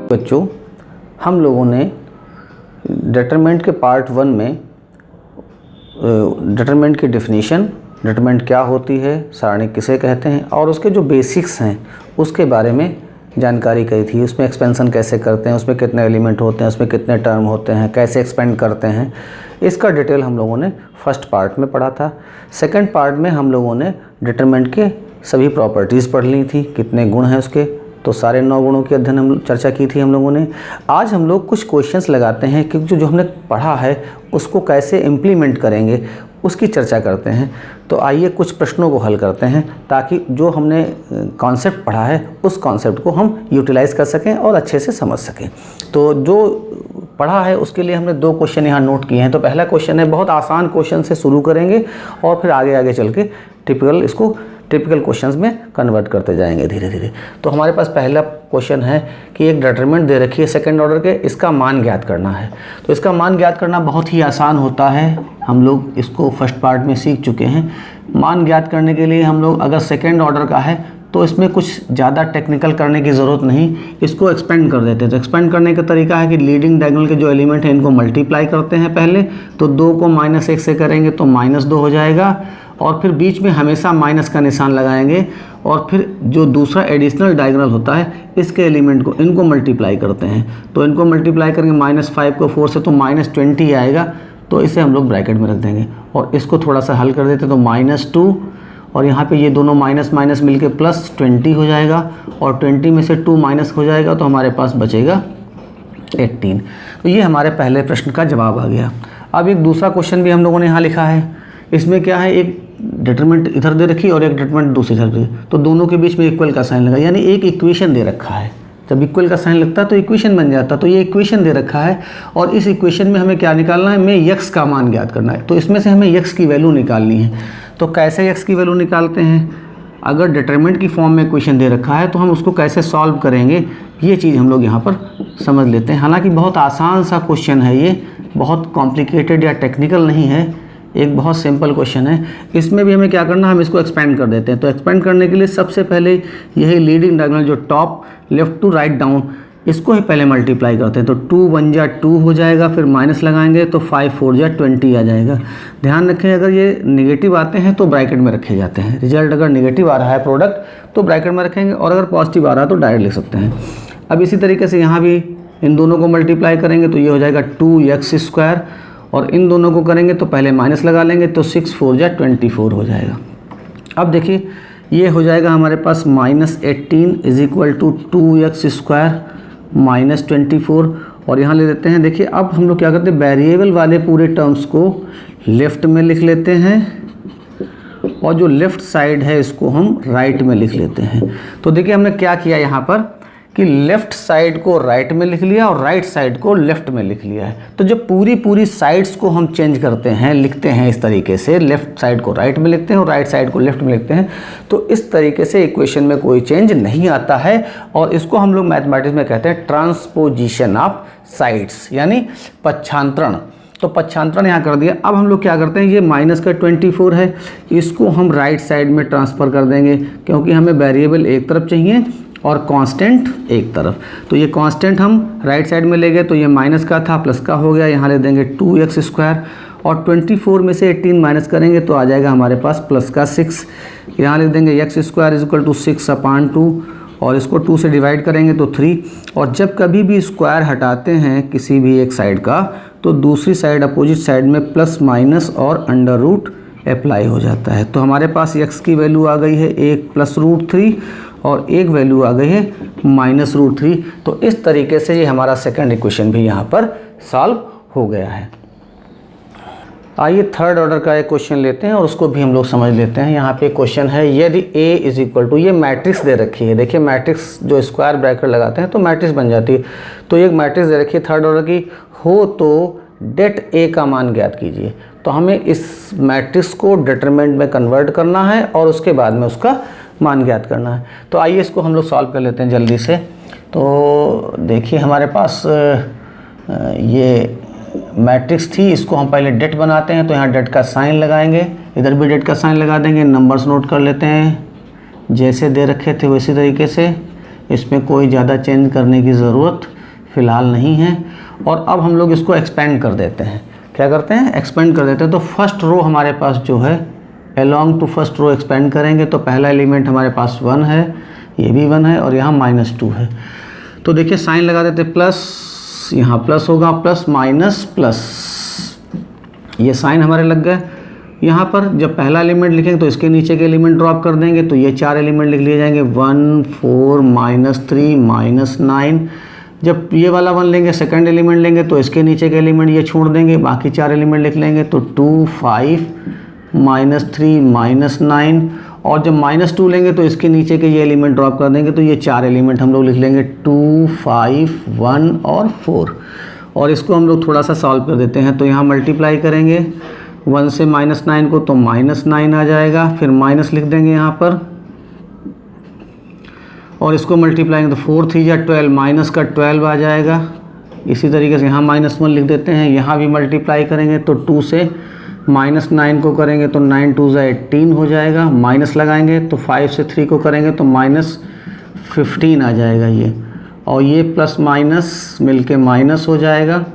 बच्चों, हम लोगों ने डिटरमिनेंट के पार्ट 1 में डिटरमिनेंट की डेफिनेशन, डिटरमिनेंट क्या होती है, सारणी किसे कहते हैं और उसके जो बेसिक्स हैं उसके बारे में जानकारी करी थी। उसमें एक्सपेंशन कैसे करते हैं, उसमें कितने एलिमेंट होते हैं, उसमें कितने टर्म होते हैं, कैसे एक्सपेंड करते हैं, इसका डिटेल हम लोगों ने फर्स्ट पार्ट में पढ़ा था। सेकंड पार्ट में हम लोगों ने डिटरमिनेंट के सभी प्रॉपर्टीज़ पढ़ ली थी, कितने गुण हैं उसके, तो सारे 9 गुणों की अध्ययन हम चर्चा की थी हम लोगों ने। आज हम लोग कुछ क्वेश्चंस लगाते हैं कि जो हमने पढ़ा है उसको कैसे इम्प्लीमेंट करेंगे उसकी चर्चा करते हैं। तो आइए कुछ प्रश्नों को हल करते हैं ताकि जो हमने कॉन्सेप्ट पढ़ा है उस कॉन्सेप्ट को हम यूटिलाइज़ कर सकें और अच्छे से समझ सकें। तो जो पढ़ा है उसके लिए हमने 2 क्वेश्चन यहाँ नोट किए हैं। तो पहला क्वेश्चन है, बहुत आसान क्वेश्चन से शुरू करेंगे और फिर आगे आगे चल के टिपिकल क्वेश्चंस में कन्वर्ट करते जाएंगे धीरे धीरे। तो हमारे पास पहला क्वेश्चन है कि एक डिटरमिनेंट दे रखी है सेकंड ऑर्डर के, इसका मान ज्ञात करना है। तो इसका मान ज्ञात करना बहुत ही आसान होता है, हम लोग इसको फर्स्ट पार्ट में सीख चुके हैं। मान ज्ञात करने के लिए हम लोग अगर सेकेंड ऑर्डर का है तो इसमें कुछ ज़्यादा टेक्निकल करने की ज़रूरत नहीं, इसको एक्सपेंड कर देते हैं। तो एक्सपेंड करने का तरीका है कि लीडिंग डायगोनल के जो एलिमेंट हैं इनको मल्टीप्लाई करते हैं पहले। तो 2 को -1 से करेंगे तो -2 हो जाएगा और फिर बीच में हमेशा माइनस का निशान लगाएंगे और फिर जो दूसरा एडिशनल डायगोनल होता है इसके एलिमेंट को इनको मल्टीप्लाई करते हैं। तो इनको मल्टीप्लाई करेंगे -5 को 4 से तो -20 आएगा। तो इसे हम लोग ब्रैकेट में रख देंगे और इसको थोड़ा सा हल कर देते हैं। तो -2 और यहाँ पे ये दोनों माइनस माइनस मिलके +20 हो जाएगा और 20 में से 2 माइनस हो जाएगा तो हमारे पास बचेगा 18। तो ये हमारे पहले प्रश्न का जवाब आ गया। अब एक दूसरा क्वेश्चन भी हम लोगों ने यहाँ लिखा है। इसमें क्या है, एक डिटरमिनेंट इधर दे रखी और एक डिटरमिनेंट दूसरी तरफ दे, तो दोनों के बीच में इक्वल का साइन लगा, यानी एक इक्वेशन दे रखा है। जब इक्वल का साइन लगता है तो इक्वेशन बन जाता है। तो ये इक्वेशन दे रखा है और इस इक्वेशन में हमें क्या निकालना है, हमें x का मान ज्ञात करना है। तो इसमें से हमें x की वैल्यू निकालनी है। तो कैसे x की वैल्यू निकालते हैं, अगर डिटरमिनेंट की फॉर्म में इक्वेशन दे रखा है तो हम उसको कैसे सॉल्व करेंगे ये चीज़ हम लोग यहाँ पर समझ लेते हैं। हालांकि बहुत आसान सा क्वेश्चन है ये, बहुत कॉम्प्लिकेटेड या टेक्निकल नहीं है, एक बहुत सिंपल क्वेश्चन है। इसमें भी हमें क्या करना है, हम इसको एक्सपेंड कर देते हैं। तो एक्सपेंड करने के लिए सबसे पहले यही लीडिंग डायगोनल जो top left to right down इसको ही पहले मल्टीप्लाई करते हैं। तो 2 1 जा 2 हो जाएगा, फिर माइनस लगाएंगे तो 5 4 जा 20 आ जाएगा। ध्यान रखें अगर ये नेगेटिव आते हैं तो ब्रैकेट में रखे जाते हैं। रिजल्ट अगर नेगेटिव आ रहा है प्रोडक्ट तो ब्रैकेट में रखेंगे और अगर पॉजिटिव आ रहा है तो डायरेक्ट लिख सकते हैं। अब इसी तरीके से यहाँ भी इन दोनों को मल्टीप्लाई करेंगे तो ये हो जाएगा 2x² और इन दोनों को करेंगे तो पहले माइनस लगा लेंगे तो 6 4 जा 24 हो जाएगा। अब देखिए ये हो जाएगा हमारे पास -18 = 2x² -24 और यहाँ ले लेते हैं। देखिए अब हम लोग क्या करते हैं, वेरिएबल वाले पूरे टर्म्स को लेफ़्ट में लिख लेते हैं और जो लेफ़्ट साइड है इसको हम राइट में लिख लेते हैं। तो देखिए हमने क्या किया यहाँ पर कि लेफ़्ट साइड को राइट में लिख लिया और राइट साइड को लेफ़्ट में लिख लिया है। तो जब पूरी साइड्स को हम चेंज करते हैं, लिखते हैं इस तरीके से, लेफ़्ट साइड को राइट में लिखते हैं और राइट साइड को लेफ़्ट में लिखते हैं, तो इस तरीके से इक्वेशन में कोई चेंज नहीं आता है और इसको हम लोग मैथमेटिक्स में कहते हैं ट्रांसपोजिशन ऑफ साइड्स, यानी पक्षांतरण। तो पक्षांतरण यहाँ कर दिया। अब हम लोग क्या करते हैं, ये -24 है, इसको हम राइट साइड में ट्रांसफ़र कर देंगे क्योंकि हमें वेरिएबल एक तरफ चाहिए और कांस्टेंट एक तरफ। तो ये कांस्टेंट हम राइट साइड में ले गए तो ये माइनस का था प्लस का हो गया, यहाँ ले देंगे 2x² और 24 में से 18 माइनस करेंगे तो आ जाएगा हमारे पास प्लस का 6। यहाँ ले देंगे x² = 6/2 और इसको 2 से डिवाइड करेंगे तो 3। और जब कभी भी स्क्वायर हटाते हैं किसी भी एक साइड का तो दूसरी साइड अपोजिट साइड में प्लस माइनस और अंडर रूट अप्लाई हो जाता है। तो हमारे पास x की वैल्यू आ गई है 1 + √3 और एक वैल्यू आ गई है -√3। तो इस तरीके से ये हमारा सेकंड इक्वेशन भी यहाँ पर सॉल्व हो गया है। आइए थर्ड ऑर्डर का एक क्वेश्चन लेते हैं और उसको भी हम लोग समझ लेते हैं। यहाँ पे क्वेश्चन है, यदि A = ये मैट्रिक्स दे रखी है। देखिए मैट्रिक्स जो स्क्वायर ब्रैकेट लगाते हैं तो मैट्रिक्स बन जाती है। तो एक मैट्रिक्स दे रखी है थर्ड ऑर्डर की हो तो डेट A का मान ज्ञात कीजिए। तो हमें इस मैट्रिक्स को डिटरमिनेंट में कन्वर्ट करना है और उसके बाद में उसका मान ज्ञात करना है। तो आइए इसको हम लोग सॉल्व कर लेते हैं जल्दी से। तो देखिए हमारे पास ये मैट्रिक्स थी, इसको हम पहले डेट बनाते हैं। तो यहाँ डेट का साइन लगाएंगे, इधर भी डेट का साइन लगा देंगे, नंबर्स नोट कर लेते हैं जैसे दे रखे थे वैसी तरीके से, इसमें कोई ज़्यादा चेंज करने की ज़रूरत फ़िलहाल नहीं है। और अब हम लोग इसको एक्सपेंड कर देते हैं। क्या करते हैं? एक्सपेंड कर देते हैं। तो फर्स्ट रो हमारे पास जो है along to first row expand करेंगे तो पहला एलिमेंट हमारे पास 1 है, ये भी 1 है और यहाँ -2 है। तो देखिए साइन लगा देते प्लस, यहाँ प्लस होगा, प्लस माइनस प्लस, ये साइन हमारे लग गए। यहाँ पर जब पहला एलिमेंट लिखेंगे तो इसके नीचे के एलिमेंट ड्रॉप कर देंगे तो ये 4 एलिमेंट लिख लिए जाएंगे 1 4 -3 -9। जब ये वाला 1 लेंगे सेकंड एलिमेंट लेंगे तो इसके नीचे के एलिमेंट ये छोड़ देंगे, बाकी 4 एलिमेंट लिख लेंगे तो 2 5 -3 -9। और जब -2 लेंगे तो इसके नीचे के ये एलिमेंट ड्रॉप कर देंगे तो ये 4 एलिमेंट हम लोग लिख लेंगे 2 5 1 और 4। और इसको हम लोग थोड़ा सा सॉल्व कर देते हैं। तो यहाँ मल्टीप्लाई करेंगे 1 से -9 को तो -9 आ जाएगा, फिर माइनस लिख देंगे यहाँ पर और इसको मल्टीप्लाई तो 4 3 या 12, माइनस का 12 आ जाएगा। इसी तरीके से यहाँ -1 लिख देते हैं, यहाँ भी मल्टीप्लाई करेंगे तो 2 से -9 को करेंगे तो 9 2 18 हो जाएगा, माइनस लगाएंगे तो 5 से 3 को करेंगे तो -15 आ जाएगा ये, और ये प्लस माइनस मिलके माइनस हो जाएगा।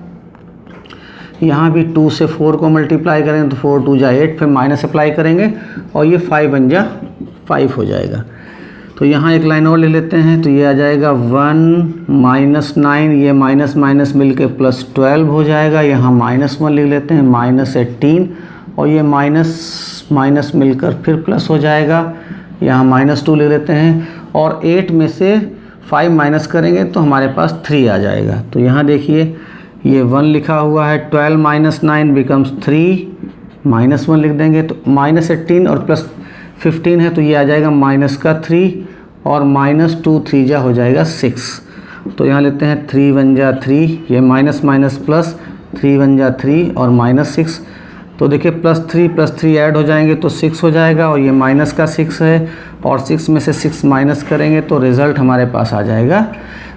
यहाँ भी 2 से 4 को मल्टीप्लाई करेंगे तो 4 2 8, फिर माइनस अप्लाई करेंगे और ये 5 बन जा 5 हो जाएगा। तो यहाँ एक लाइन और ले लेते हैं तो ये आ जाएगा 1 -9, ये माइनस माइनस मिलके +12 हो जाएगा। यहाँ -1 लिख लेते हैं -18 और ये माइनस माइनस मिलकर फिर प्लस हो जाएगा। यहाँ -2 ले लेते हैं और 8 में से 5 माइनस करेंगे तो हमारे पास 3 आ जाएगा। तो यहाँ देखिए ये 1 लिखा हुआ है, 12 - 9 बिकम्स 3, -1 लिख देंगे तो -18 और +15 है तो ये आ जाएगा माइनस का 3 और -2 3 जा हो जाएगा 6। तो यहाँ लेते हैं 3 1 जा 3, ये माइनस माइनस प्लस 3 1 जा 3 और -6। तो देखिए +3 ऐड हो जाएंगे तो 6 हो जाएगा और ये माइनस का 6 है और 6 में से 6 माइनस करेंगे तो रिज़ल्ट हमारे पास आ जाएगा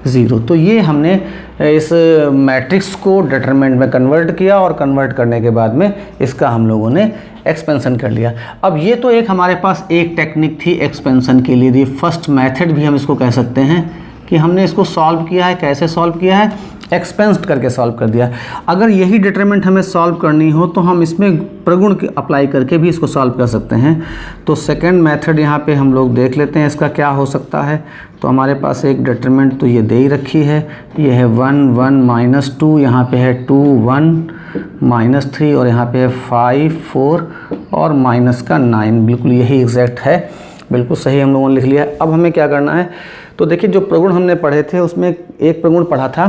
0। तो ये हमने इस मैट्रिक्स को डिटरमिनेंट में कन्वर्ट किया और कन्वर्ट करने के बाद में इसका हम लोगों ने एक्सपेंशन कर लिया। अब ये तो एक हमारे पास एक टेक्निक थी एक्सपेंशन के लिए, ये फर्स्ट मेथड भी हम इसको कह सकते हैं कि हमने इसको सॉल्व किया है। कैसे सॉल्व किया है? एक्सपेंस्ड करके सॉल्व कर दिया। अगर यही डिटरमिनेंट हमें सॉल्व करनी हो तो हम इसमें प्रगुण अप्लाई करके भी इसको सॉल्व कर सकते हैं। तो सेकंड मेथड यहाँ पे हम लोग देख लेते हैं इसका क्या हो सकता है। तो हमारे पास एक डिटरमिनेंट तो ये दे ही रखी है, ये है 1 1 -2, यहाँ पे है 2 1 -3 और यहाँ पे है 5 4 और -9। बिल्कुल यही एग्जैक्ट है, बिल्कुल सही हम लोगों ने लिख लिया। अब हमें क्या करना है? तो देखिए जो प्रगुण हमने पढ़े थे उसमें एक प्रगुण पढ़ा था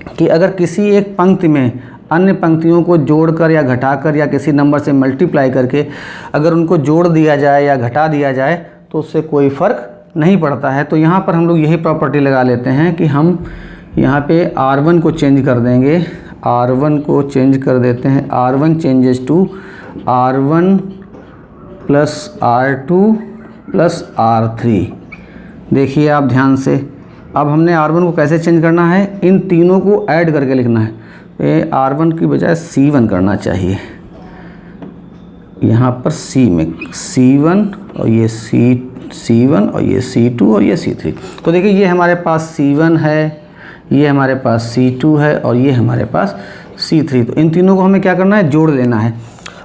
कि अगर किसी एक पंक्ति में अन्य पंक्तियों को जोड़कर या घटाकर या किसी नंबर से मल्टीप्लाई करके अगर उनको जोड़ दिया जाए या घटा दिया जाए तो उससे कोई फ़र्क नहीं पड़ता है। तो यहाँ पर हम लोग यही प्रॉपर्टी लगा लेते हैं कि हम यहाँ पे R1 को चेंज कर देंगे, R1 को चेंज कर देते हैं, R1 changes to R1 + R2 + R3। देखिए आप ध्यान से, अब हमने R1 को कैसे चेंज करना है? इन तीनों को ऐड करके लिखना है। ये R1 की बजाय C1 करना चाहिए, यहाँ पर C में C1 और ये C1 और ये C2 और ये C3। तो देखिए ये हमारे पास C1 है, ये हमारे पास C2 है और ये हमारे पास C3। तो इन तीनों को हमें क्या करना है? जोड़ लेना है।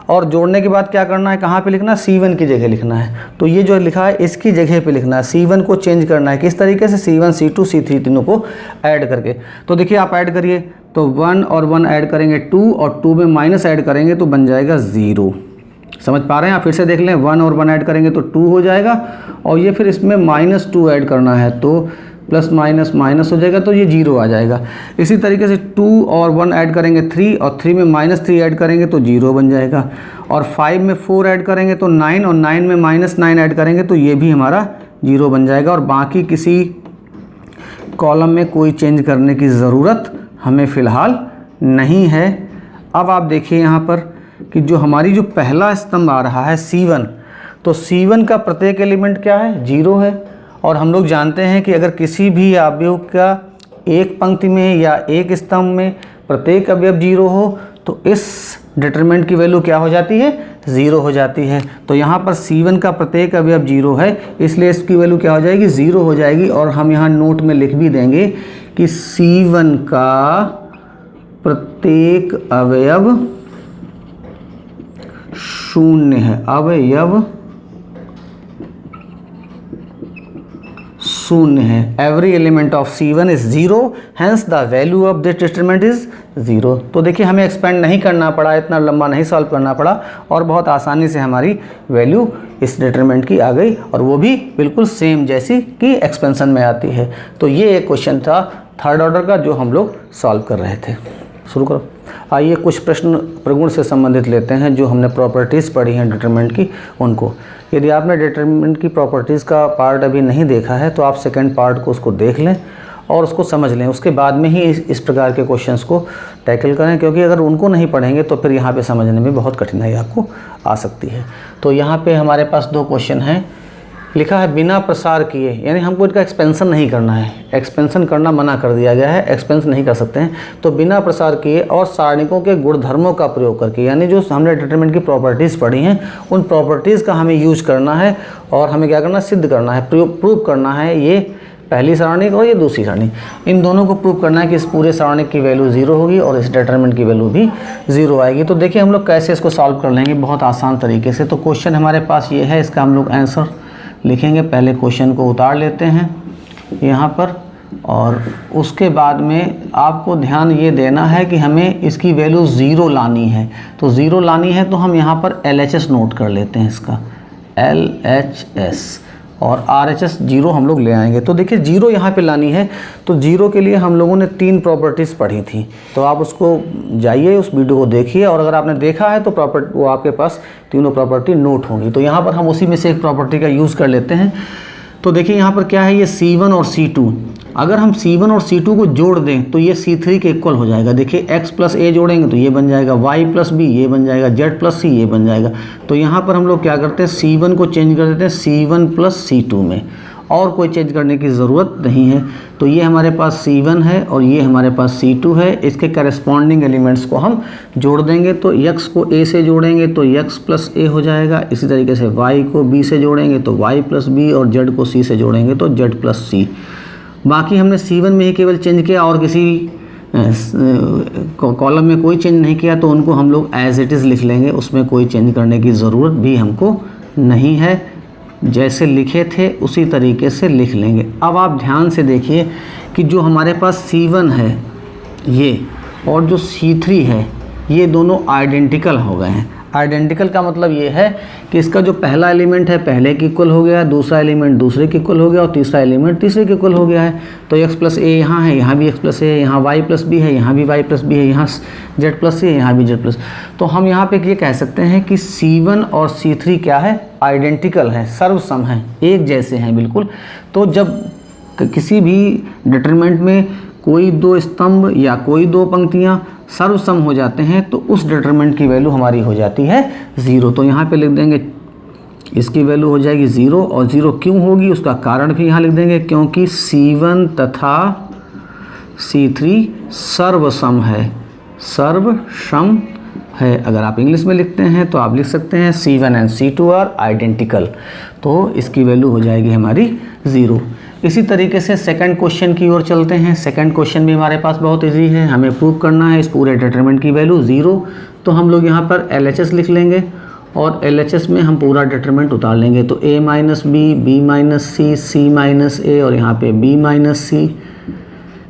और जोड़ने के बाद क्या करना है? कहाँ पे लिखना है? C1 की जगह लिखना है। तो ये जो लिखा है इसकी जगह पे लिखना है, C1 को चेंज करना है। किस तरीके से? C1 C2 C3 तीनों को ऐड करके। तो देखिए आप ऐड करिए, तो 1 और 1 ऐड करेंगे 2 और 2 में माइनस ऐड करेंगे तो बन जाएगा 0। समझ पा रहे हैं आप? फिर से देख लें, 1 और 1 ऐड करेंगे तो 2 हो जाएगा और ये फिर इसमें -2 ऐड करना है तो प्लस माइनस माइनस हो जाएगा तो ये 0 आ जाएगा। इसी तरीके से 2 और 1 ऐड करेंगे 3 और 3 में -3 ऐड करेंगे तो 0 बन जाएगा। और 5 में 4 ऐड करेंगे तो 9 और 9 में -9 ऐड करेंगे तो ये भी हमारा 0 बन जाएगा। और बाकी किसी कॉलम में कोई चेंज करने की ज़रूरत हमें फ़िलहाल नहीं है। अब आप देखिए यहाँ पर कि जो हमारी जो पहला स्तंभ आ रहा है C1, तो C1 का प्रत्येक एलिमेंट क्या है? 0 है। और हम लोग जानते हैं कि अगर किसी भी अवयव का एक पंक्ति में या एक स्तंभ में प्रत्येक अवयव 0 हो तो इस डिटरमिनेंट की वैल्यू क्या हो जाती है? ज़ीरो हो जाती है। तो यहाँ पर C1 का प्रत्येक अवयव 0 है, इसलिए इसकी वैल्यू क्या हो जाएगी, 0 हो जाएगी। और हम यहाँ नोट में लिख भी देंगे कि C1 का प्रत्येक अवयव 0 है, अवयव 0 है। Every element of C1 is 0, hence the value of this determinant is 0। तो देखिए हमें एक्सपेंड नहीं करना पड़ा, इतना लंबा नहीं सॉल्व करना पड़ा और बहुत आसानी से हमारी वैल्यू इस डिटरमिनेंट की आ गई, और वो भी बिल्कुल सेम जैसी कि एक्सपेंशन में आती है। तो ये एक क्वेश्चन था थर्ड ऑर्डर का जो हम लोग सॉल्व कर रहे थे। शुरू करो। आइए कुछ प्रश्न प्रगुण से संबंधित लेते हैं, जो हमने प्रॉपर्टीज़ पढ़ी हैं डिटरमिनेंट की उनको। यदि आपने डिटरमिनेंट की प्रॉपर्टीज़ का पार्ट अभी नहीं देखा है तो आप सेकंड पार्ट को उसको देख लें और उसको समझ लें, उसके बाद में ही इस प्रकार के क्वेश्चंस को टैकल करें, क्योंकि अगर उनको नहीं पढ़ेंगे तो फिर यहाँ पे समझने में बहुत कठिनाई आपको आ सकती है। तो यहाँ पे हमारे पास 2 क्वेश्चन हैं, लिखा है बिना प्रसार किए, यानी हमको इनका एक्सपेंशन नहीं करना है, एक्सपेंशन करना मना कर दिया गया है, एक्सपेंशन नहीं कर सकते हैं। तो बिना प्रसार किए और सारणिकों के गुणधर्मों का प्रयोग करके, यानी जो हमने डिटरमिनेंट की प्रॉपर्टीज़ पढ़ी हैं उन प्रॉपर्टीज़ का हमें यूज करना है और हमें क्या करना है, सिद्ध करना है, प्रूव करना है ये पहली सारणिक और ये दूसरी सारणिक, इन दोनों को प्रूव करना है कि इस पूरे सारणिक की वैल्यू 0 होगी और इस डिटरमिनेंट की वैल्यू भी 0 आएगी। तो देखिए हम लोग कैसे इसको सॉल्व कर लेंगे बहुत आसान तरीके से। तो क्वेश्चन हमारे पास ये है, इसका हम लोग आंसर लिखेंगे। पहले क्वेश्चन को उतार लेते हैं यहाँ पर, और उसके बाद में आपको ध्यान ये देना है कि हमें इसकी वैल्यू 0 लानी है। तो 0 लानी है तो हम यहाँ पर LHS नोट कर लेते हैं, इसका LHS, और RHS 0 हम लोग ले आएंगे। तो देखिए 0 यहाँ पे लानी है, तो 0 के लिए हम लोगों ने 3 प्रॉपर्टीज़ पढ़ी थी, तो आप उसको जाइए उस वीडियो को देखिए, और अगर आपने देखा है तो वो आपके पास तीनों प्रॉपर्टी नोट होंगी। तो यहाँ पर हम उसी में से एक प्रॉपर्टी का यूज़ कर लेते हैं। तो देखिए यहाँ पर क्या है, ये C1 और C2, अगर हम C1 और C2 को जोड़ दें तो ये C3 के इक्वल हो जाएगा। देखिए x प्लस a जोड़ेंगे तो ये बन जाएगा, y प्लस b ये बन जाएगा, z प्लस c ये बन जाएगा। तो यहाँ पर हम लोग क्या करते हैं, C1 को चेंज कर देते हैं C1 प्लस C2 में, और कोई चेंज करने की ज़रूरत नहीं है। तो ये हमारे पास C1 है और ये हमारे पास C2 है, इसके करस्पॉन्डिंग एलिमेंट्स को हम जोड़ देंगे। तो x को a से जोड़ेंगे तो x प्लस a हो जाएगा, इसी तरीके से y को b से जोड़ेंगे तो y प्लस b, और z को c से जोड़ेंगे तो z प्लस c। बाकी हमने C1 में ही केवल चेंज किया और किसी कॉलम में कोई चेंज नहीं किया, तो उनको हम लोग एज इट इज़ लिख लेंगे, उसमें कोई चेंज करने की ज़रूरत भी हमको नहीं है, जैसे लिखे थे उसी तरीके से लिख लेंगे। अब आप ध्यान से देखिए कि जो हमारे पास C1 है ये और जो C3 है ये दोनों आइडेंटिकल हो गए हैं। आइडेंटिकल का मतलब ये है कि इसका जो पहला एलिमेंट है पहले के इक्वल हो गया, दूसरा एलिमेंट दूसरे के इक्वल हो गया और तीसरा एलिमेंट तीसरे के इक्वल हो गया है। तो x प्लस a यहाँ है, यहाँ भी x प्लस a है, यहाँ y प्लस b है, यहाँ भी y प्लस b है, यहाँ z प्लस c है, यहाँ भी z प्लस। तो हम यहाँ पे ये कह सकते हैं कि C1 और C3 क्या है, आइडेंटिकल हैं, सर्वसम हैं, एक जैसे हैं बिल्कुल। तो जब किसी भी डिटरमिनेंट में कोई 2 स्तंभ या कोई 2 पंक्तियाँ सर्वसम हो जाते हैं तो उस डिटरमिनेंट की वैल्यू हमारी हो जाती है 0। तो यहाँ पे लिख देंगे इसकी वैल्यू हो जाएगी 0, और 0 क्यों होगी उसका कारण भी यहाँ लिख देंगे, क्योंकि C1 तथा C3 सर्वसम है, सर्वसम है। अगर आप इंग्लिश में लिखते हैं तो आप लिख सकते हैं C1 and C2 are identical, तो इसकी वैल्यू हो जाएगी हमारी 0। इसी तरीके से सेकंड क्वेश्चन की ओर चलते हैं। सेकंड क्वेश्चन भी हमारे पास बहुत इजी है, हमें प्रूव करना है इस पूरे डिटरमिनेंट की वैल्यू 0। तो हम लोग यहाँ पर LHS लिख लेंगे और LHS में हम पूरा डिटरमिनेंट उतार लेंगे। तो a minus b, b minus c, c minus a, और यहाँ पे b minus c,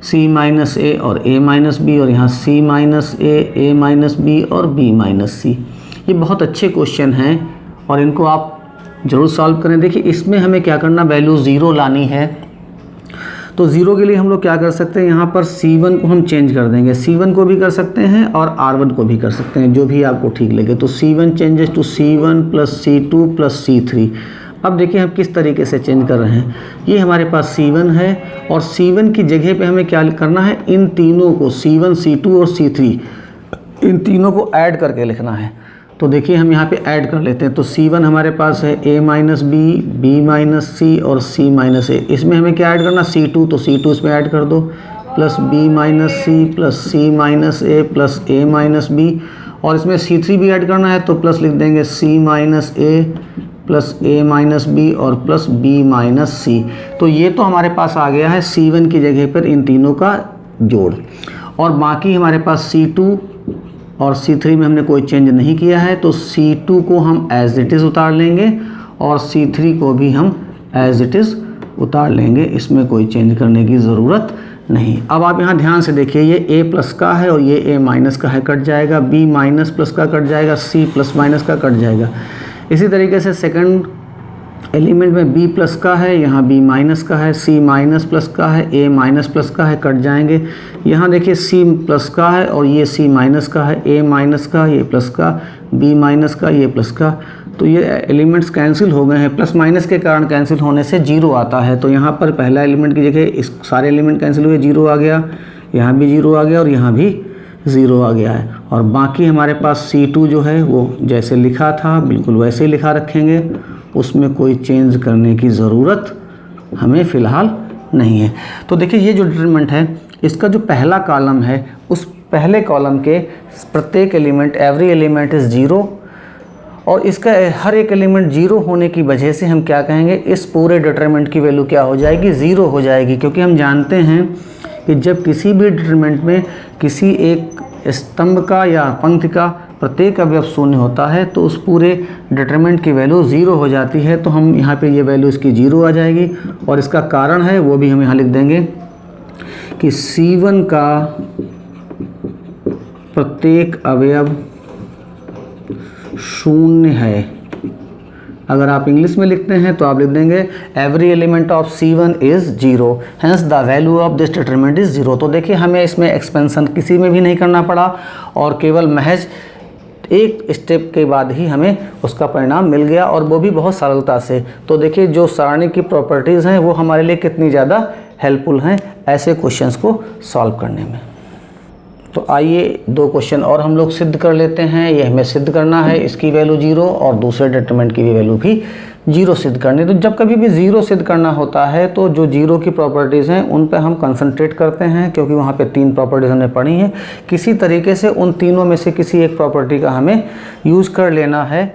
c minus a और a माइनस b, और यहाँ c minus a minus b और b माइनस c। ये बहुत अच्छे क्वेश्चन हैं और इनको आप ज़रूर सॉल्व करें। देखिए इसमें हमें क्या करना, वैल्यू 0 लानी है। तो 0 के लिए हम लोग क्या कर सकते हैं, यहाँ पर C1 को हम चेंज कर देंगे, C1 को भी कर सकते हैं और R1 को भी कर सकते हैं, जो भी आपको ठीक लगे। तो C1 changes to C1 plus C2 plus C3। अब देखिए हम किस तरीके से चेंज कर रहे हैं, ये हमारे पास C1 है और C1 की जगह पे हमें क्या करना है, इन तीनों को C1, C2 और C3 इन तीनों को ऐड करके लिखना है। तो देखिए हम यहाँ पे ऐड कर लेते हैं। तो C1 हमारे पास है a minus b, b minus c और c माइनस a। इसमें हमें क्या ऐड करना, C2, तो C2 इसमें ऐड कर दो, plus b minus c plus c minus a plus a minus b, और इसमें C3 भी ऐड करना है तो प्लस लिख देंगे C माइनस ए प्लस ए माइनस बी और प्लस बी माइनस सी। तो ये तो हमारे पास आ गया है C1 की जगह पर इन तीनों का जोड़, और बाकी हमारे पास C2 और C3 में हमने कोई चेंज नहीं किया है, तो C2 को हम एज इट इज़ उतार लेंगे और C3 को भी हम एज इट इज़ उतार लेंगे, इसमें कोई चेंज करने की ज़रूरत नहीं। अब आप यहाँ ध्यान से देखिए, ये A प्लस का है और ये A माइनस का है, कट जाएगा, B माइनस प्लस का कट जाएगा, C प्लस माइनस का कट जाएगा। इसी तरीके से सेकंड एलिमेंट में B प्लस का है, यहाँ B माइनस का है, C माइनस प्लस का है, A माइनस प्लस का है, कट जाएंगे। यहाँ देखिए C प्लस का है और ये C माइनस का है, A माइनस का, ये प्लस का, B माइनस का, ये प्लस का, तो ये एलिमेंट्स कैंसिल हो गए हैं। प्लस माइनस के कारण कैंसिल होने से जीरो आता है, तो यहाँ पर पहला एलिमेंट की जगह इस सारे एलिमेंट कैंसिल हुए, जीरो आ गया, यहाँ भी जीरो आ गया और यहाँ भी ज़ीरो आ गया है। और बाकी हमारे पास C2 जो है वो जैसे लिखा था बिल्कुल वैसे ही लिखा रखेंगे, उसमें कोई चेंज करने की ज़रूरत हमें फ़िलहाल नहीं है। तो देखिए ये जो डिटरमिनेंट है, इसका जो पहला कॉलम है उस पहले कॉलम के प्रत्येक element, every element is zero, और इसका हर एक एलिमेंट जीरो होने की वजह से हम क्या कहेंगे, इस पूरे डिटरमिनेंट की वैल्यू क्या हो जाएगी, ज़ीरो हो जाएगी। क्योंकि हम जानते हैं कि जब किसी भी डिटरमिनेंट में किसी एक स्तंभ का या पंक्ति का प्रत्येक अवयव शून्य होता है तो उस पूरे डिटरमिनेंट की वैल्यू ज़ीरो हो जाती है। तो हम यहाँ पे ये वैल्यू इसकी ज़ीरो आ जाएगी, और इसका कारण है वो भी हम यहाँ लिख देंगे कि C1 का प्रत्येक अवयव शून्य है। अगर आप इंग्लिश में लिखते हैं तो आप लिख देंगे every element of C1 is zero, hence the value of this determinant is zero. तो देखिए हमें इसमें एक्सपेंशन किसी में भी नहीं करना पड़ा, और केवल महज एक स्टेप के बाद ही हमें उसका परिणाम मिल गया, और वो भी बहुत सरलता से। तो देखिए जो सारणी की प्रॉपर्टीज़ हैं वो हमारे लिए कितनी ज़्यादा हेल्पफुल हैं ऐसे क्वेश्चंस को सॉल्व करने में। तो आइए दो क्वेश्चन और हम लोग सिद्ध कर लेते हैं। ये हमें सिद्ध करना है इसकी वैल्यू जीरो और दूसरे डिटरमिनेंट की भी वैल्यू भी जीरो सिद्ध करनी। तो जब कभी भी ज़ीरो सिद्ध करना होता है तो जो जीरो की प्रॉपर्टीज़ हैं उन पे हम कंसंट्रेट करते हैं, क्योंकि वहाँ पे तीन प्रॉपर्टीज़ हमने पढ़ी हैं। किसी तरीके से उन तीनों में से किसी एक प्रॉपर्टी का हमें यूज़ कर लेना है।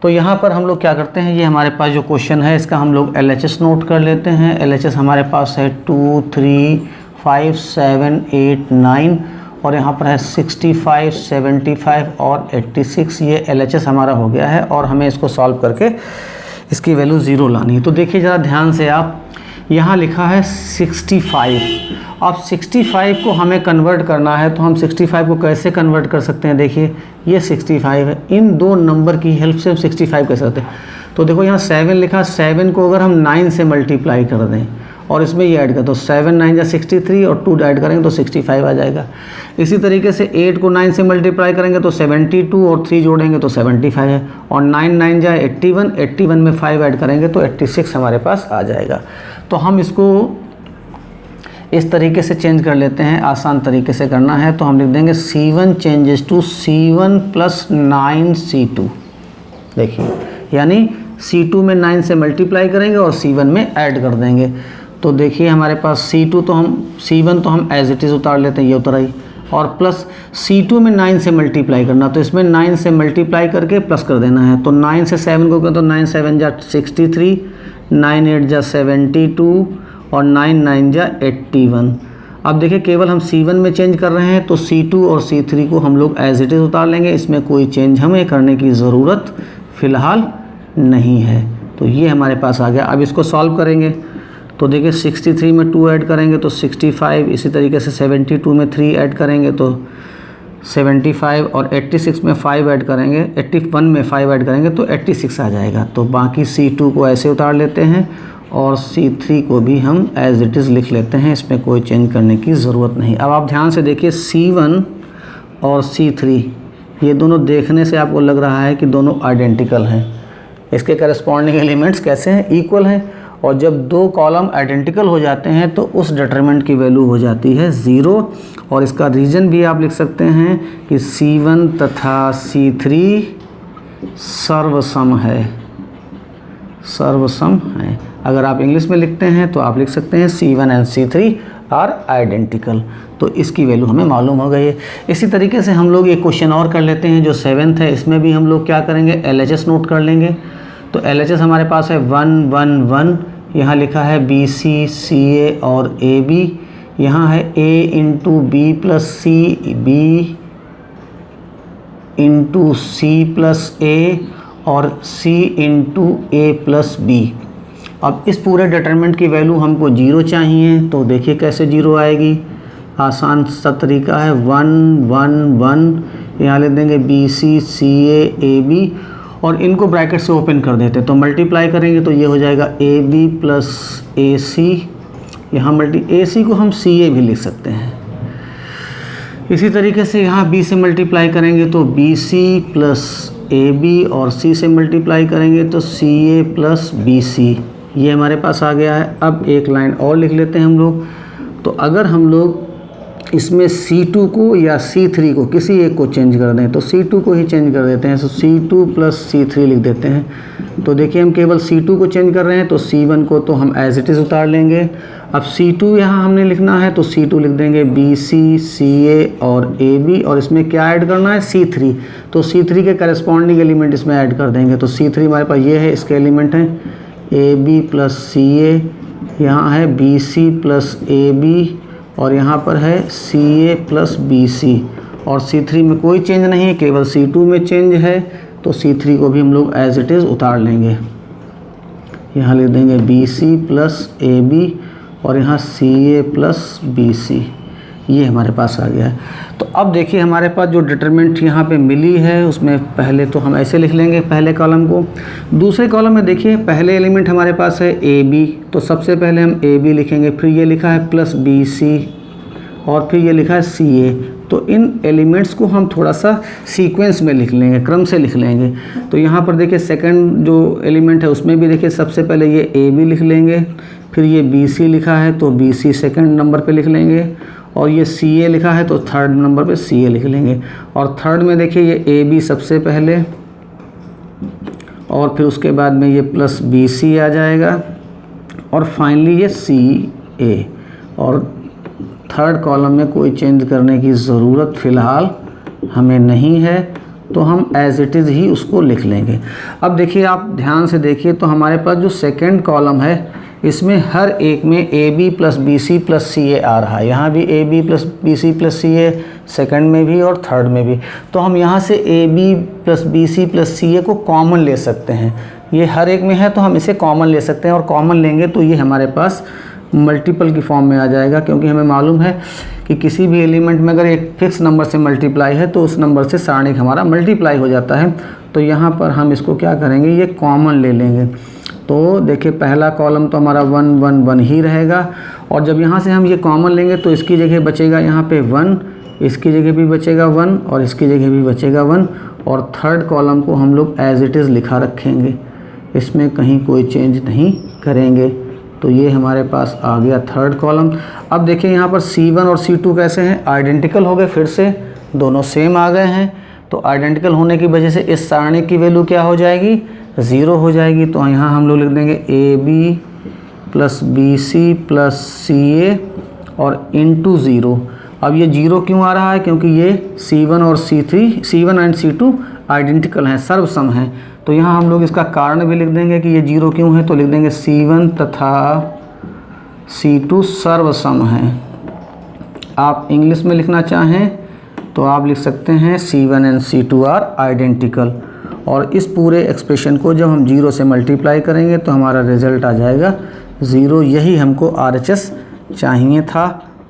तो यहाँ पर हम लोग क्या करते हैं, ये हमारे पास जो क्वेश्चन है इसका हम लोग LHS नोट कर लेते हैं। LHS हमारे पास है 2, 3, 5, 7, 8, 9 और यहाँ पर है 65, 75 और 86। ये LHS हमारा हो गया है, और हमें इसको सॉल्व करके इसकी वैल्यू ज़ीरो लानी है। तो देखिए ज़रा ध्यान से, आप यहाँ लिखा है 65। अब 65 को हमें कन्वर्ट करना है, तो हम 65 को कैसे कन्वर्ट कर सकते हैं। देखिए ये 65 है, इन दो नंबर की हेल्प से हम 65 कैसे करते हैं। तो देखो यहाँ 7 लिखा, 7 को अगर हम 9 से मल्टीप्लाई कर दें और इसमें ये ऐड कर, तो 7 9 जा 63 और 2 ऐड करेंगे तो 65 आ जाएगा। इसी तरीके से 8 को 9 से मल्टीप्लाई करेंगे तो 72 और 3 जोड़ेंगे तो 75 है, और 9 9 जा 81, 81 में 5 ऐड करेंगे तो 86 हमारे पास आ जाएगा। तो हम इसको इस तरीके से चेंज कर लेते हैं, आसान तरीके से करना है तो हम लिख देंगे C1 changes to C1 plus 9C2। देखिए यानी C2 में 9 से मल्टीप्लाई करेंगे और C1 में ऐड कर देंगे। तो देखिए हमारे पास C1 तो हम एज इट इज़ उतार लेते हैं, ये उतर आई, और प्लस C2 में 9 से मल्टीप्लाई करना, तो इसमें 9 से मल्टीप्लाई करके प्लस कर देना है। तो 9 से 7 को करें तो 9 7 जा 63, 9 8 जा 72 और 9 9 जा 81। अब देखिए केवल हम C1 में चेंज कर रहे हैं, तो C2 और C3 को हम लोग एज इट इज़ उतार लेंगे, इसमें कोई चेंज हमें करने की ज़रूरत फ़िलहाल नहीं है। तो ये हमारे पास आ गया। अब इसको सॉल्व करेंगे तो देखिए 63 में 2 ऐड करेंगे तो 65, इसी तरीके से 72 में 3 ऐड करेंगे तो 75 और 86 में 5 ऐड करेंगे, 81 में 5 ऐड करेंगे तो 86 आ जाएगा। तो बाकी C2 को ऐसे उतार लेते हैं और C3 को भी हम एज इट इज़ लिख लेते हैं, इसमें कोई चेंज करने की ज़रूरत नहीं। अब आप ध्यान से देखिए C1 और C3 ये दोनों देखने से आपको लग रहा है कि दोनों आइडेंटिकल हैं। इसके करस्पॉन्डिंग एलिमेंट्स कैसे हैं, इक्वल हैं, और जब दो कॉलम आइडेंटिकल हो जाते हैं तो उस डिटरमिनेंट की वैल्यू हो जाती है ज़ीरो। और इसका रीज़न भी आप लिख सकते हैं कि C1 तथा C3 सर्वसम है, सर्वसम है। अगर आप इंग्लिश में लिखते हैं तो आप लिख सकते हैं C1 and C3 are identical. तो इसकी वैल्यू हमें मालूम हो गई है। इसी तरीके से हम लोग एक क्वेश्चन और कर लेते हैं जो 7th है। इसमें भी हम लोग क्या करेंगे, LHS नोट कर लेंगे। तो LHS हमारे पास है 1 1 1, यहाँ लिखा है BC CA और AB, यहाँ है A into B plus C, B into C plus A और C into A plus B। अब इस पूरे डिटरमिनेंट की वैल्यू हमको 0 चाहिए, तो देखिए कैसे 0 आएगी। आसान सा तरीका है, 1 1 1, यहाँ लिख देंगे BC CA AB और इनको ब्रैकेट से ओपन कर देते हैं, तो मल्टीप्लाई करेंगे तो ये हो जाएगा AB प्लस AC, यहाँ AC को हम CA भी लिख सकते हैं। इसी तरीके से यहाँ B से मल्टीप्लाई करेंगे तो BC प्लस AB और C से मल्टीप्लाई करेंगे तो CA प्लस BC, ये हमारे पास आ गया है। अब एक लाइन और लिख लेते हैं हम लोग। तो अगर हम लोग इसमें C2 को या C3 को किसी एक को चेंज कर दें, तो C2 को ही चेंज कर देते हैं, तो C2 प्लस C3 लिख देते हैं। तो देखिए हम केवल C2 को चेंज कर रहे हैं, तो C1 को तो हम एज इट इज़ उतार लेंगे। अब C2 यहाँ हमने लिखना है, तो C2 लिख देंगे BC CA और AB, और इसमें क्या ऐड करना है, C3, तो C3 के करस्पॉन्डिंग एलिमेंट इसमें ऐड कर देंगे। तो C3 हमारे पास ये है, इसके एलिमेंट हैं AB प्लस CA, यहाँ है BC प्लस AB और यहाँ पर है CA प्लस BC, और C3 में कोई चेंज नहीं है, केवल C2 में चेंज है, तो C3 को भी हम लोग एज इट इज़ उतार लेंगे। यहाँ लिख देंगे BC प्लस AB और यहाँ CA प्लस BC, ये हमारे पास आ गया है। तो अब देखिए हमारे पास जो डिटरमिनेंट यहाँ पे मिली है उसमें पहले तो हम ऐसे लिख लेंगे पहले कॉलम को। दूसरे कॉलम में देखिए पहले एलिमेंट हमारे पास है AB, तो सबसे पहले हम AB लिखेंगे, फिर ये लिखा है प्लस BC और फिर ये लिखा है CA। तो इन एलिमेंट्स को हम थोड़ा सा सीक्वेंस में लिख लेंगे, क्रम से लिख लेंगे। तो यहाँ पर देखिए सेकंड जो एलिमेंट है उसमें भी देखिए सबसे पहले ये AB लिख लेंगे, फिर ये BC लिखा है तो BC सेकंड नंबर पे लिख लेंगे, और ये CA लिखा है तो थर्ड नंबर पे CA लिख लेंगे। और थर्ड में देखिए ये AB सबसे पहले और फिर उसके बाद में ये प्लस BC आ जाएगा और फाइनली ये CA। और थर्ड कॉलम में कोई चेंज करने की ज़रूरत फ़िलहाल हमें नहीं है, तो हम एज इट इज़ ही उसको लिख लेंगे। अब देखिए आप ध्यान से देखिए तो हमारे पास जो सेकंड कॉलम है इसमें हर एक में AB plus BC plus CA आ रहा है, यहाँ भी AB plus BC plus CA second में भी और थर्ड में भी। तो हम यहाँ से AB plus BC plus CA को कॉमन ले सकते हैं, ये हर एक में है तो हम इसे कॉमन ले सकते हैं, और कॉमन लेंगे तो ये हमारे पास मल्टीपल की फॉर्म में आ जाएगा, क्योंकि हमें मालूम है कि किसी भी एलिमेंट में अगर एक फिक्स नंबर से मल्टीप्लाई है तो उस नंबर से सारणिक हमारा मल्टीप्लाई हो जाता है। तो यहाँ पर हम इसको क्या करेंगे, ये कॉमन ले लेंगे। तो देखिए पहला कॉलम तो हमारा 1 1 1 ही रहेगा, और जब यहाँ से हम ये कॉमन लेंगे तो इसकी जगह बचेगा यहाँ पे 1, इसकी जगह भी बचेगा 1 और इसकी जगह भी बचेगा 1, और थर्ड कॉलम को हम लोग एज इट इज़ लिखा रखेंगे, इसमें कहीं कोई चेंज नहीं करेंगे। तो ये हमारे पास आ गया थर्ड कॉलम। अब देखिए यहाँ पर C1 और C2 कैसे हैं, आइडेंटिकल हो गए, फिर से दोनों सेम आ गए हैं। तो आइडेंटिकल होने की वजह से इस सारणी की वैल्यू क्या हो जाएगी, 0 हो जाएगी। तो यहाँ हम लोग लिख देंगे AB plus BC plus CA और इंटू 0। अब ये 0 क्यों आ रहा है, क्योंकि ये C1 और C1 एंड C2 आइडेंटिकल हैं, सर्वसम हैं। तो यहाँ हम लोग इसका कारण भी लिख देंगे कि ये 0 क्यों है, तो लिख देंगे C1 तथा C2 सर्वसम हैं। आप इंग्लिश में लिखना चाहें तो आप लिख सकते हैं C1 and C2 are identical. और इस पूरे एक्सप्रेशन को जब हम 0 से मल्टीप्लाई करेंगे तो हमारा रिजल्ट आ जाएगा 0। यही हमको RHS चाहिए था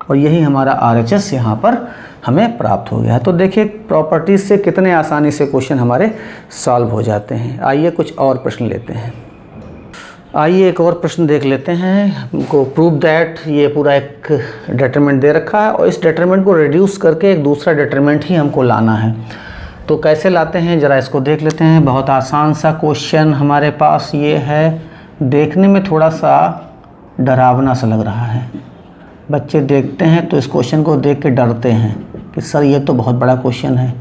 और यही हमारा RHS यहाँ पर हमें प्राप्त हो गया है। तो देखिए प्रॉपर्टीज़ से कितने आसानी से क्वेश्चन हमारे सॉल्व हो जाते हैं। आइए कुछ और प्रश्न लेते हैं। आइए एक और प्रश्न देख लेते हैं। हमको प्रूव दैट, ये पूरा एक डिटरमिनेंट दे रखा है और इस डिटरमिनेंट को रिड्यूस करके एक दूसरा डिटरमिनेंट ही हमको लाना है। तो कैसे लाते हैं ज़रा इसको देख लेते हैं। बहुत आसान सा क्वेश्चन हमारे पास ये है, देखने में थोड़ा सा डरावना सा लग रहा है। बच्चे देखते हैं तो इस क्वेश्चन को देख के डरते हैं कि सर ये तो बहुत बड़ा क्वेश्चन है,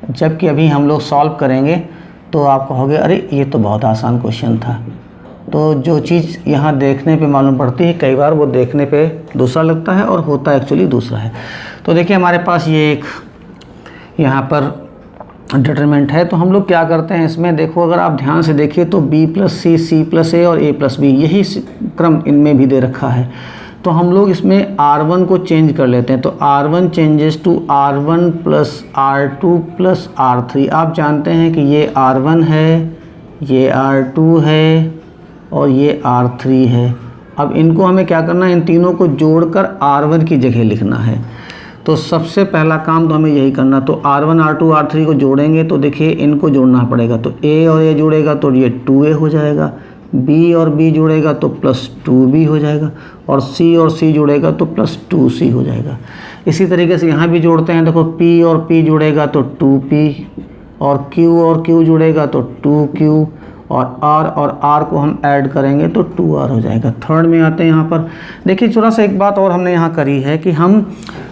जबकि अभी हम लोग सॉल्व करेंगे तो आप कहोगे अरे ये तो बहुत आसान क्वेश्चन था। तो जो चीज़ यहाँ देखने पे मालूम पड़ती है कई बार वो देखने पे दूसरा लगता है और होता एक्चुअली दूसरा है। तो देखिए हमारे पास ये एक यहाँ पर डिटरमिनेंट है। तो हम लोग क्या करते हैं इसमें, देखो अगर आप ध्यान से देखिए तो b प्लस सी, सी प्लस ए और a प्लस बी, यही क्रम इनमें भी दे रखा है। तो हम लोग इसमें r1 को चेंज कर लेते हैं। तो r1 changes to r1 plus r2 plus r3। आप जानते हैं कि ये r1 है, ये r2 है और ये r3 है। अब इनको हमें क्या करना है, इन तीनों को जोड़कर r1 की जगह लिखना है। तो सबसे पहला काम तो हमें यही करना। तो r1 r2 r3 को जोड़ेंगे तो देखिए इनको जोड़ना पड़ेगा। तो a और a जुड़ेगा तो ये 2a हो जाएगा, b और b जुड़ेगा तो प्लस 2b हो जाएगा, और c और c जुड़ेगा तो प्लस 2c हो जाएगा। इसी तरीके से यहाँ भी जोड़ते हैं। देखो p और p जुड़ेगा तो 2p, और q जुड़ेगा तो 2q, और r को हम ऐड करेंगे तो 2r हो जाएगा। थर्ड में आते हैं यहाँ पर। देखिए थोड़ा सा एक बात और हमने यहाँ करी है कि हम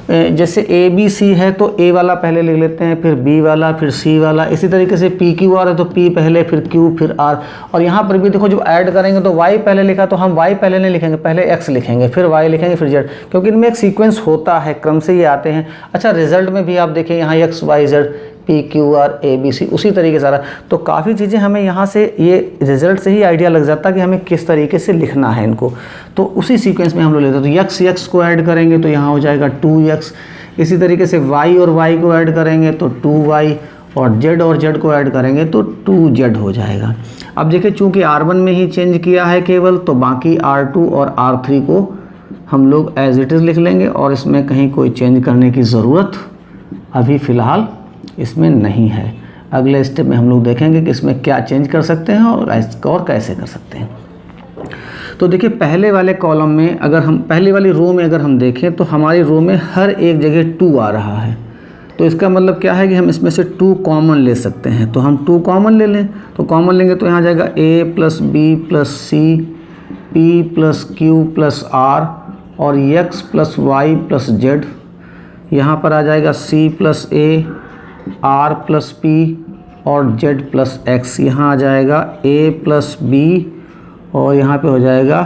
जैसे a b c है तो a वाला पहले लिख लेते हैं, फिर b वाला, फिर c वाला। इसी तरीके से p q r है तो p पहले, फिर q, फिर r। और यहाँ पर भी देखो जब ऐड करेंगे तो y पहले लिखा तो हम y पहले नहीं लिखेंगे, पहले x लिखेंगे, फिर y लिखेंगे, फिर z, क्योंकि इनमें एक सीक्वेंस होता है, क्रम से ये आते हैं। अच्छा रिजल्ट में भी आप देखिए यहाँ x y z p q r a b c उसी तरीके सारा। तो काफ़ी चीज़ें हमें यहाँ से ये रिजल्ट से ही आइडिया लग जाता है कि हमें किस तरीके से लिखना है इनको। तो उसी सीक्वेंस में हम लोग लेते हैं। तो x को ऐड करेंगे तो यहाँ हो जाएगा 2x। इसी तरीके से y और y को ऐड करेंगे तो 2y, और z को ऐड करेंगे तो 2z हो जाएगा। अब देखिए चूँकि r1 में ही चेंज किया है केवल, तो बाकी r2 और r3 को हम लोग एज इट इज़ लिख लेंगे, और इसमें कहीं कोई चेंज करने की ज़रूरत अभी फ़िलहाल इसमें नहीं है। अगले स्टेप में हम लोग देखेंगे कि इसमें क्या चेंज कर सकते हैं और कैसे कर सकते हैं। तो देखिए पहले वाले कॉलम में अगर हम, पहले वाली रो में अगर हम देखें तो हमारी रो में हर एक जगह 2 आ रहा है। तो इसका मतलब क्या है कि हम इसमें से 2 कॉमन ले सकते हैं। तो हम 2 कॉमन ले लें। तो कॉमन लेंगे तो यहाँ जाएगा a plus b plus c, p plus q plus r, और x plus y plus z। यहाँ पर आ जाएगा c plus a, r plus p और z प्लस x। यहाँ आ जाएगा a प्लस b, और यहाँ पे हो जाएगा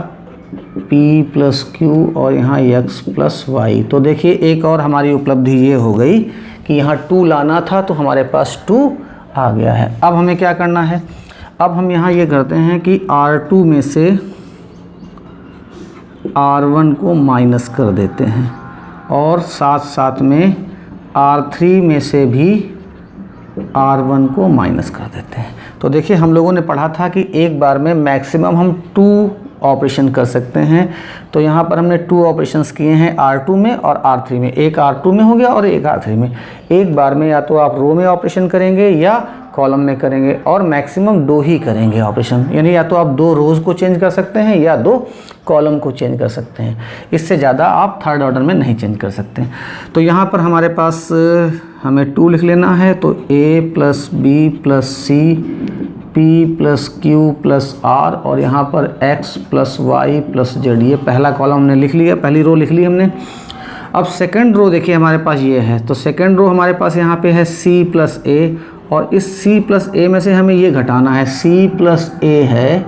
p प्लस q, और यहाँ x प्लस y। तो देखिए एक और हमारी उपलब्धि ये हो गई कि यहाँ 2 लाना था तो हमारे पास 2 आ गया है। अब हमें क्या करना है, अब हम यहाँ ये करते हैं कि r2 में से r1 को माइनस कर देते हैं, और साथ साथ में r3 में से भी r1 को माइनस कर देते हैं। तो देखिए हम लोगों ने पढ़ा था कि एक बार में मैक्सिमम हम 2 ऑपरेशन कर सकते हैं। तो यहाँ पर हमने 2 ऑपरेशंस किए हैं r2 में और r3 में। एक r2 में हो गया और एक r3 में। एक बार में या तो आप रो में ऑपरेशन करेंगे या कॉलम में करेंगे, और मैक्सिमम 2 ही करेंगे ऑपरेशन। यानी या तो आप 2 रोज़ को चेंज कर सकते हैं या 2 कॉलम को चेंज कर सकते हैं। इससे ज़्यादा आप थर्ड ऑर्डर में नहीं चेंज कर सकते। तो यहाँ पर हमारे पास हमें 2 लिख लेना है। तो a plus b plus c, p plus q plus r, और यहाँ पर x plus y plus z। ये पहला कॉलम हमने लिख लिया, पहली रो लिख ली हमने। अब सेकंड रो देखिए हमारे पास ये है। तो सेकंड रो हमारे पास यहाँ पे है c प्लस a, और इस c प्लस a में से हमें ये घटाना है। c प्लस a है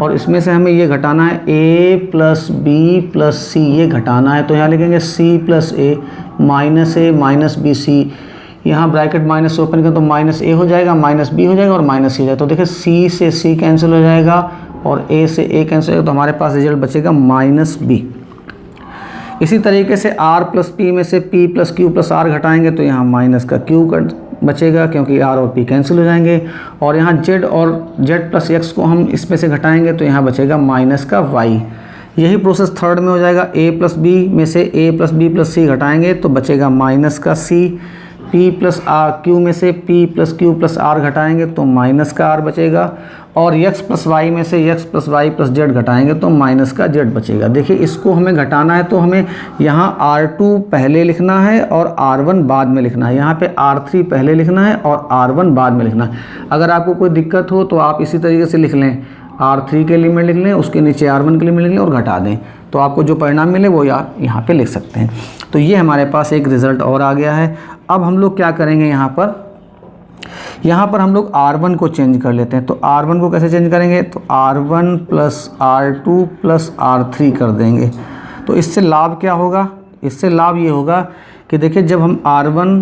और इसमें से हमें ये घटाना है a plus b plus c, ये घटाना है। तो यहाँ लिखेंगे c plus a minus b c, यहाँ ब्रैकेट माइनस ओपन करें तो माइनस a हो जाएगा, माइनस b हो जाएगा और माइनस c हो जाएगा। तो देखिए c से c कैंसिल हो जाएगा और a से a कैंसिल हो जाएगा, तो हमारे पास रिजल्ट बचेगा माइनस b। इसी तरीके से r प्लस p में से p plus q plus r घटाएंगे तो यहाँ माइनस का q बचेगा, क्योंकि r और p कैंसिल हो जाएंगे। और यहाँ z और z प्लस x को हम इसमें से घटाएंगे तो यहाँ बचेगा माइनस का y। यही प्रोसेस थर्ड में हो जाएगा। a प्लस b में से a plus b plus c घटाएंगे तो बचेगा माइनस का c। p प्लस q में से p plus q plus r घटाएंगे तो माइनस का r बचेगा। और x प्लस y में से x plus y plus z घटाएंगे तो माइनस का z बचेगा। देखिए इसको हमें घटाना है तो हमें यहाँ r2 पहले लिखना है और r1 बाद में लिखना है। यहाँ पे r3 पहले लिखना है और r1 बाद में लिखना है। अगर आपको कोई दिक्कत हो तो आप इसी तरीके से लिख लें, r3 के लिमिट लिख लें, उसके नीचे r1 के लिमिट लिख लें और घटा दें, तो आपको जो परिणाम मिले वो यहाँ पे लिख सकते हैं। तो ये हमारे पास एक रिज़ल्ट और आ गया है। अब हम लोग क्या करेंगे, यहाँ पर यहाँ पर हम लोग R1 को चेंज कर लेते हैं। तो R1 को कैसे चेंज करेंगे, तो R1 plus R2 plus R3 कर देंगे। तो इससे लाभ क्या होगा, इससे लाभ ये होगा कि देखिए जब हम R1,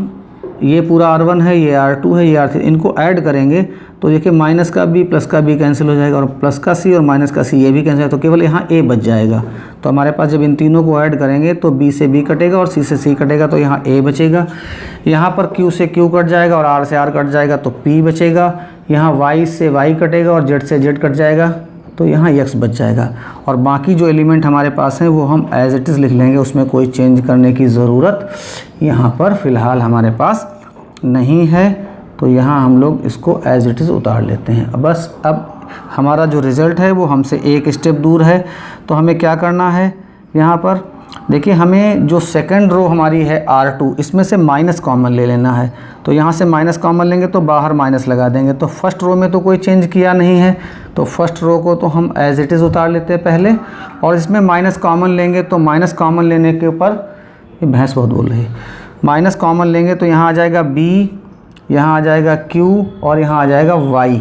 ये पूरा R1 है, ये R2 है, ये R3, इनको ऐड करेंगे तो देखिए माइनस का B प्लस का B कैंसिल हो जाएगा और प्लस का C और माइनस का C ये भी कैंसिल है, तो केवल यहाँ A बच जाएगा। तो हमारे पास जब इन तीनों को ऐड करेंगे तो B से B कटेगा और C से C कटेगा, तो यहाँ A बचेगा। यहाँ पर Q से Q कट जाएगा और R से R कट जाएगा तो P बचेगा। यहाँ Y से Y कटेगा और Z से Z कट जाएगा, तो यहाँ x बच जाएगा। और बाकी जो एलिमेंट हमारे पास हैं वो हम एज इट इज़ लिख लेंगे, उसमें कोई चेंज करने की ज़रूरत यहाँ पर फ़िलहाल हमारे पास नहीं है। तो यहाँ हम लोग इसको एज इट इज़ उतार लेते हैं। बस अब हमारा जो रिज़ल्ट है वो हमसे एक स्टेप दूर है। तो हमें क्या करना है, यहाँ पर देखिए हमें जो सेकंड रो हमारी है R2, इसमें से माइनस कॉमन ले लेना है। तो यहाँ से माइनस कॉमन लेंगे तो बाहर माइनस लगा देंगे। तो फर्स्ट रो में तो कोई चेंज किया नहीं है, तो फर्स्ट रो को तो हम एज इट इज़ उतार लेते हैं पहले। और इसमें माइनस कॉमन लेंगे तो माइनस कॉमन लेने के ऊपर, ये भैंस बहुत बोल रही है, माइनस कॉमन लेंगे तो यहाँ आ जाएगा B, यहाँ आ जाएगा Q और यहाँ आ जाएगा Y।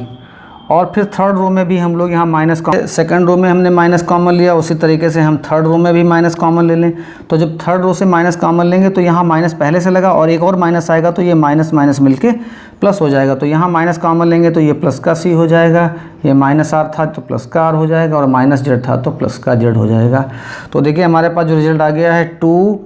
और फिर थर्ड रो में भी हम लोग यहाँ माइनस, सेकंड रो में हमने माइनस कॉमन लिया, उसी तरीके से हम थर्ड रो में भी माइनस कॉमन ले लें। तो जब थर्ड रो से माइनस कॉमन लेंगे तो यहाँ माइनस पहले से लगा और एक और माइनस आएगा, तो ये माइनस माइनस मिलके प्लस हो जाएगा। तो यहाँ माइनस कॉमन लेंगे तो ये प्लस का C हो जाएगा, ये माइनस R था तो प्लस का R हो जाएगा और माइनस Z था तो प्लस का Z हो जाएगा। तो देखिए हमारे पास जो रिजल्ट आ गया है 2,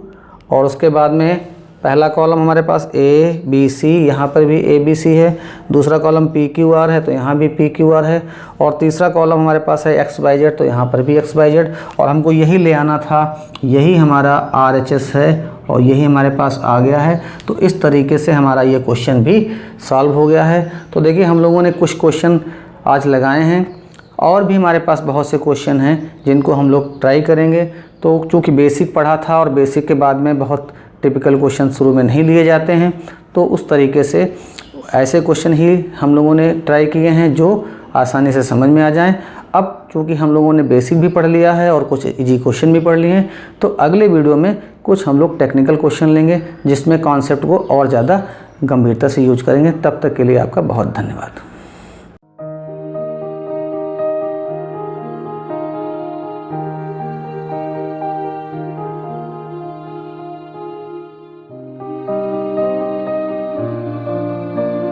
और उसके बाद में पहला कॉलम हमारे पास A B C, यहाँ पर भी A B C है, दूसरा कॉलम P Q R है तो यहाँ भी P Q R है, और तीसरा कॉलम हमारे पास है X Y Z, तो यहाँ पर भी X Y Z। और हमको यही ले आना था, यही हमारा RHS है और यही हमारे पास आ गया है। तो इस तरीके से हमारा ये क्वेश्चन भी सॉल्व हो गया है। तो देखिए हम लोगों ने कुछ क्वेश्चन आज लगाए हैं, और भी हमारे पास बहुत से क्वेश्चन हैं जिनको हम लोग ट्राई करेंगे। तो चूँकि बेसिक पढ़ा था और बेसिक के बाद में बहुत टिपिकल क्वेश्चन शुरू में नहीं लिए जाते हैं, तो उस तरीके से ऐसे क्वेश्चन ही हम लोगों ने ट्राई किए हैं जो आसानी से समझ में आ जाएं। अब चूँकि हम लोगों ने बेसिक भी पढ़ लिया है और कुछ इजी क्वेश्चन भी पढ़ लिए हैं, तो अगले वीडियो में कुछ हम लोग टेक्निकल क्वेश्चन लेंगे जिसमें कॉन्सेप्ट को और ज़्यादा गंभीरता से यूज करेंगे। तब तक के लिए आपका बहुत धन्यवाद।